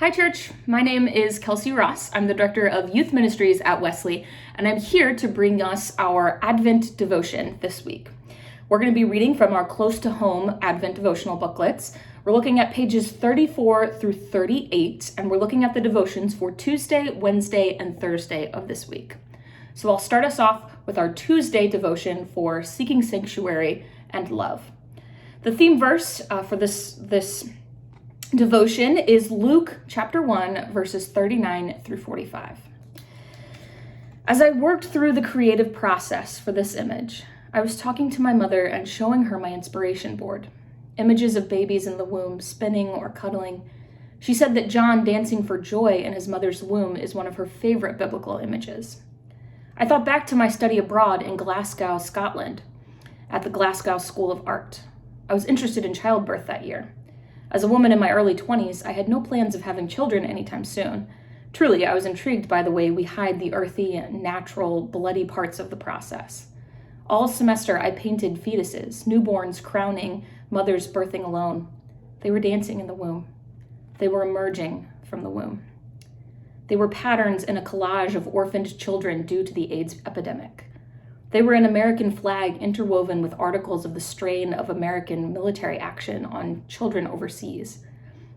Hi, church. My name is Kelsey Ross. I'm the director of youth ministries at Wesley, and I'm here to bring us our Advent Devotion this week. We're going to be reading from our Close to Home Advent Devotional booklets. We're looking at pages 34 through 38, and we're looking at the devotions for Tuesday, Wednesday, and Thursday of this week. So I'll start us off with our Tuesday devotion for Seeking Sanctuary and Love. The theme verse for this devotion is Luke chapter 1, verses 39 through 45. As I worked through the creative process for this image, I was talking to my mother and showing her my inspiration board. Images of babies in the womb spinning or cuddling. She said that John dancing for joy in his mother's womb is one of her favorite biblical images. I thought back to my study abroad in Glasgow, Scotland, at the Glasgow School of Art. I was interested in childbirth that year. As a woman in my early 20s, I had no plans of having children anytime soon. Truly, I was intrigued by the way we hide the earthy, natural, bloody parts of the process. All semester, I painted fetuses, newborns crowning, mothers birthing alone. They were dancing in the womb. They were emerging from the womb. They were patterns in a collage of orphaned children due to the AIDS epidemic. They were an American flag interwoven with articles of the strain of American military action on children overseas.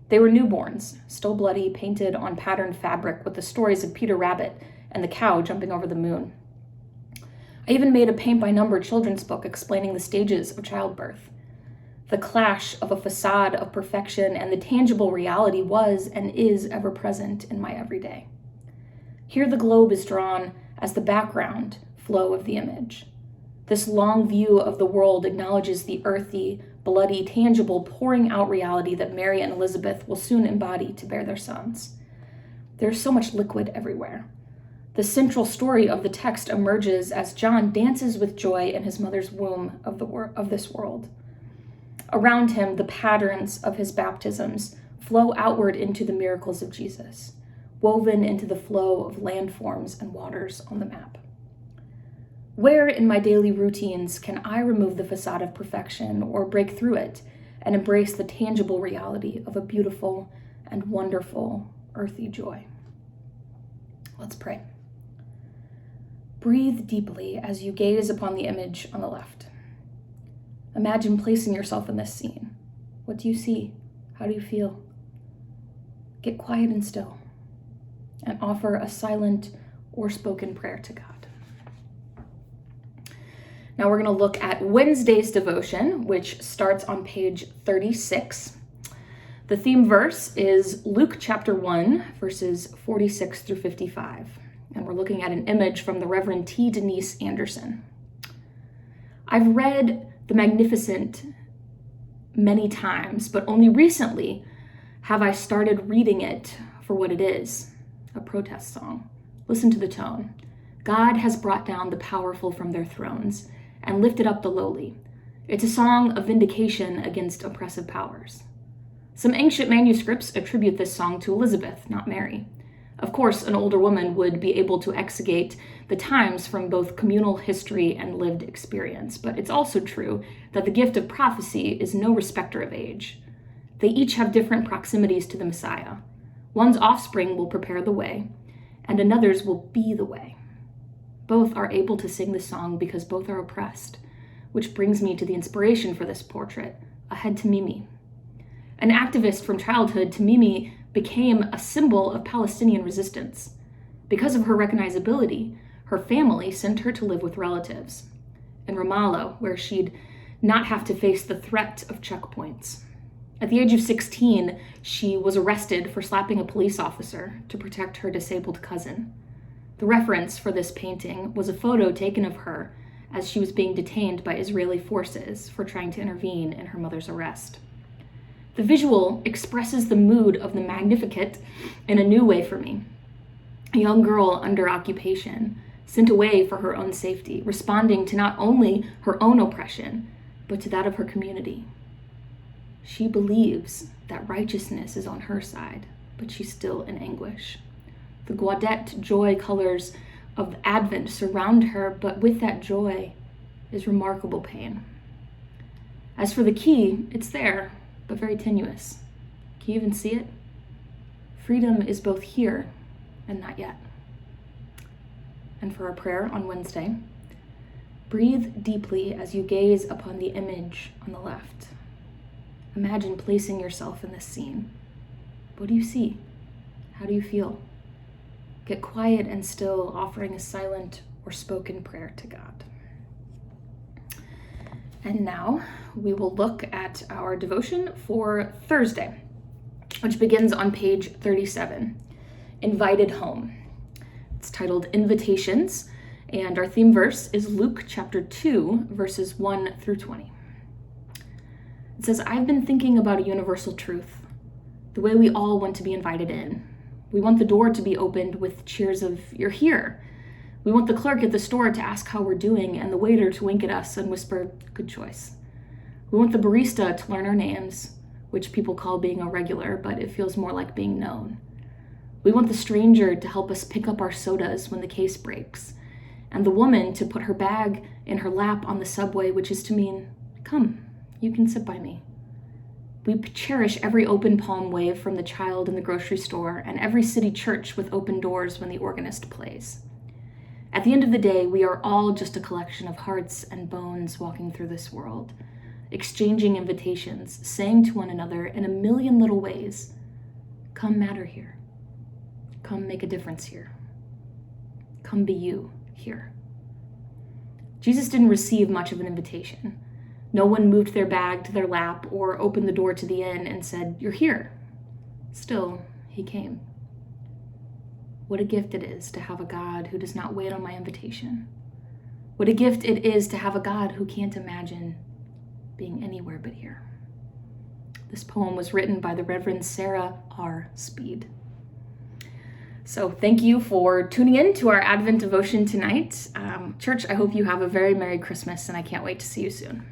They were newborns, still bloody, painted on patterned fabric with the stories of Peter Rabbit and the cow jumping over the moon. I even made a paint-by-number children's book explaining the stages of childbirth. The clash of a facade of perfection and the tangible reality was and is ever present in my everyday. Here the globe is drawn as the background flow of the image. This long view of the world acknowledges the earthy, bloody, tangible, pouring out reality that Mary and Elizabeth will soon embody to bear their sons. There is so much liquid everywhere. The central story of the text emerges as John dances with joy in his mother's womb of this world. Around him, the patterns of his baptisms flow outward into the miracles of Jesus, woven into the flow of landforms and waters on the map. Where in my daily routines can I remove the facade of perfection or break through it and embrace the tangible reality of a beautiful and wonderful earthy joy? Let's pray. Breathe deeply as you gaze upon the image on the left. Imagine placing yourself in this scene. What do you see? How do you feel? Get quiet and still and offer a silent or spoken prayer to God. Now we're going to look at Wednesday's devotion, which starts on page 36. The theme verse is Luke chapter 1, verses 46 through 55. And we're looking at an image from the Reverend T. Denise Anderson. I've read The Magnificent many times, but only recently have I started reading it for what it is, a protest song. Listen to the tone. God has brought down the powerful from their thrones and lifted up the lowly. It's a song of vindication against oppressive powers. Some ancient manuscripts attribute this song to Elizabeth, not Mary. Of course, an older woman would be able to exegete the times from both communal history and lived experience, but it's also true that the gift of prophecy is no respecter of age. They each have different proximities to the Messiah. One's offspring will prepare the way, and another's will be the way. Both are able to sing the song because both are oppressed, which brings me to the inspiration for this portrait, ahead to Mimi. An activist from childhood, Tamimi became a symbol of Palestinian resistance. Because of her recognizability, her family sent her to live with relatives in Ramallah, where she'd not have to face the threat of checkpoints. At the age of 16, she was arrested for slapping a police officer to protect her disabled cousin. The reference for this painting was a photo taken of her as she was being detained by Israeli forces for trying to intervene in her mother's arrest. The visual expresses the mood of the Magnificat in a new way for me. A young girl under occupation, sent away for her own safety, responding to not only her own oppression, but to that of her community. She believes that righteousness is on her side, but she's still in anguish. The Gaudet joy colors of Advent surround her, but with that joy is remarkable pain. As for the key, it's there, but very tenuous. Can you even see it? Freedom is both here and not yet. And for our prayer on Wednesday, breathe deeply as you gaze upon the image on the left. Imagine placing yourself in this scene. What do you see? How do you feel? Get quiet and still, offering a silent or spoken prayer to God. And now we will look at our devotion for Thursday, which begins on page 37, Invited Home. It's titled Invitations, and our theme verse is Luke chapter 2, verses 1 through 20. It says, I've been thinking about a universal truth, the way we all want to be invited in. We want the door to be opened with cheers of, "You're here." We want the clerk at the store to ask how we're doing and the waiter to wink at us and whisper, "Good choice." We want the barista to learn our names, which people call being a regular, but it feels more like being known. We want the stranger to help us pick up our sodas when the case breaks, and the woman to put her bag in her lap on the subway, which is to mean, "Come, you can sit by me." We cherish every open palm wave from the child in the grocery store and every city church with open doors when the organist plays. At the end of the day, we are all just a collection of hearts and bones walking through this world, exchanging invitations, saying to one another in a million little ways, "Come matter here. Come make a difference here. Come be you here." Jesus didn't receive much of an invitation. No one moved their bag to their lap or opened the door to the inn and said, "You're here." Still, he came. What a gift it is to have a God who does not wait on my invitation. What a gift it is to have a God who can't imagine being anywhere but here. This poem was written by the Reverend Sarah R. Speed. So thank you for tuning in to our Advent devotion tonight. Church, I hope you have a very Merry Christmas, and I can't wait to see you soon.